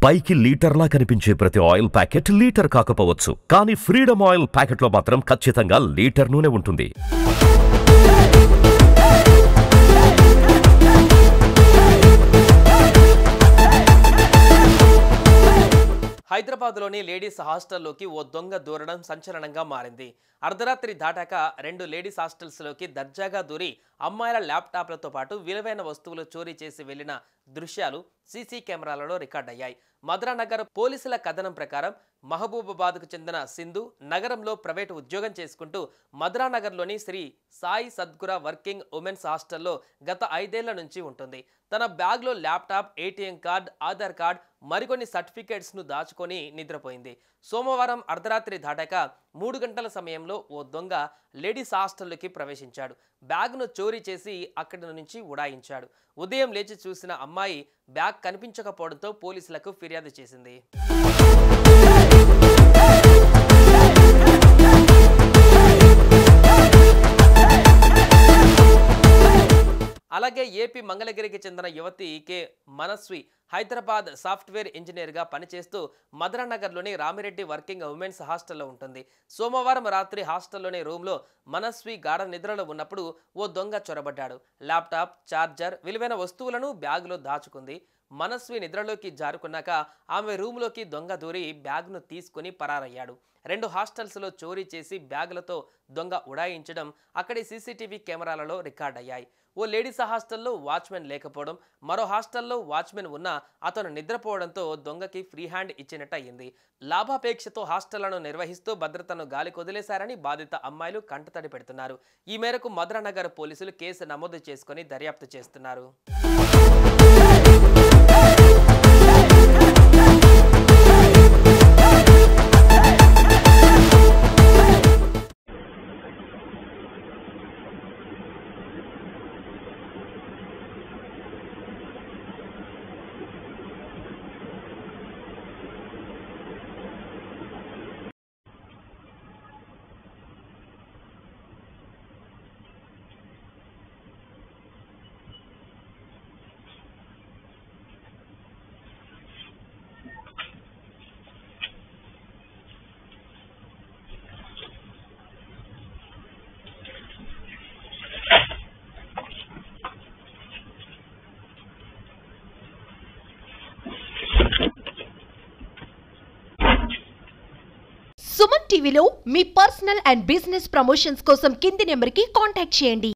పైకి లీటర్లా కనిపించే ప్రతి ఆయిల్ ప్యాకెట్ లీటర్ కాకపోవచ్చు, కానీ ఫ్రీడమ్ ఆయిల్ ప్యాకెట్లో మాత్రం ఖచ్చితంగా లీటర్ నూనె ఉంటుంది. హైదరాబాద్లోని లేడీస్ హాస్టల్లోకి ఓ దొంగ దూరడం సంచలనంగా మారింది. అర్ధరాత్రి దాటాక 2 లేడీస్ హాస్టల్స్లోకి దర్జాగా దూరి అమ్మాయిల ల్యాప్టాప్లతో పాటు విలువైన వస్తువులు చోరీ చేసి వెళ్లిన దృశ్యాలు సీసీ కెమెరాలలో రికార్డయ్యాయి. మధురానగర్ పోలీసుల కథనం ప్రకారం మహబూబాబాద్కు చెందిన సింధు నగరంలో ప్రైవేటు ఉద్యోగం చేసుకుంటూ మధురానగర్లోని శ్రీ సాయి సద్గుర వర్కింగ్ ఉమెన్స్ హాస్టల్లో గత 5 ఏళ్ల నుంచి ఉంటుంది. తన బ్యాగ్లో laptop, ATM card, Aadhaar card, మరికొన్ని సర్టిఫికేట్స్ను దాచుకొని నిద్రపోయింది. సోమవారం అర్ధరాత్రి దాటాక 3 గంటల సమయంలో ఓ దొంగ లేడీస్ హాస్టల్లోకి ప్రవేశించాడు. బ్యాగ్ను చోరీ చేసి అక్కడి నుంచి ఉడాయించాడు. ఉదయం లేచి చూసిన అమ్మాయి బ్యాగ్ కనిపించకపోవడంతో పోలీసులకు ఫిర్యాదు చేసింది. అలాగే ఏపీ మంగళగిరికి చెందిన యువతి కె మనస్వి హైదరాబాద్ సాఫ్ట్వేర్ ఇంజనీర్గా పనిచేస్తూ మధురానగర్లోని రామిరెడ్డి వర్కింగ్ ఉమెన్స్ హాస్టల్లో ఉంటుంది. సోమవారం రాత్రి హాస్టల్లోని రూమ్లో మనస్వి గాఢ నిద్రలో ఉన్నప్పుడు ఓ దొంగ చొరబడ్డాడు. ల్యాప్టాప్, ఛార్జర్, విలువైన వస్తువులను బ్యాగులో దాచుకుంది. మనస్వి నిద్రలోకి జారుకున్నాక ఆమె రూమ్లోకి దొంగ దూరి బ్యాగ్ను తీసుకుని పరారయ్యాడు. 2 హాస్టల్స్లో చోరీ చేసి బ్యాగులతో దొంగ ఉడాయించడం అక్కడి సీసీటీవీ కెమెరాలలో రికార్డ్ అయ్యాయి. ఓ లేడీస్ హాస్టల్లో వాచ్మెన్ లేకపోవడం, మరో హాస్టల్లో వాచ్మెన్ ఉన్నా అతను నిద్రపోవడంతో దొంగకి ఫ్రీ హ్యాండ్ ఇచ్చినట్టు అయింది. లాభాపేక్షతో హాస్టళ్లను నిర్వహిస్తూ భద్రతను గాలికి వదిలేశారని బాధిత అమ్మాయిలు కంటతడి పెడుతున్నారు. ఈ మేరకు మధురానగర్ పోలీసులు కేసు నమోదు చేసుకుని దర్యాప్తు చేస్తున్నారు. సుమన్ టీవీలో మీ పర్సనల్ అండ్ బిజినెస్ ప్రమోషన్స్ కోసం కింది నెంబర్కి కాంటాక్ట్ చేయండి.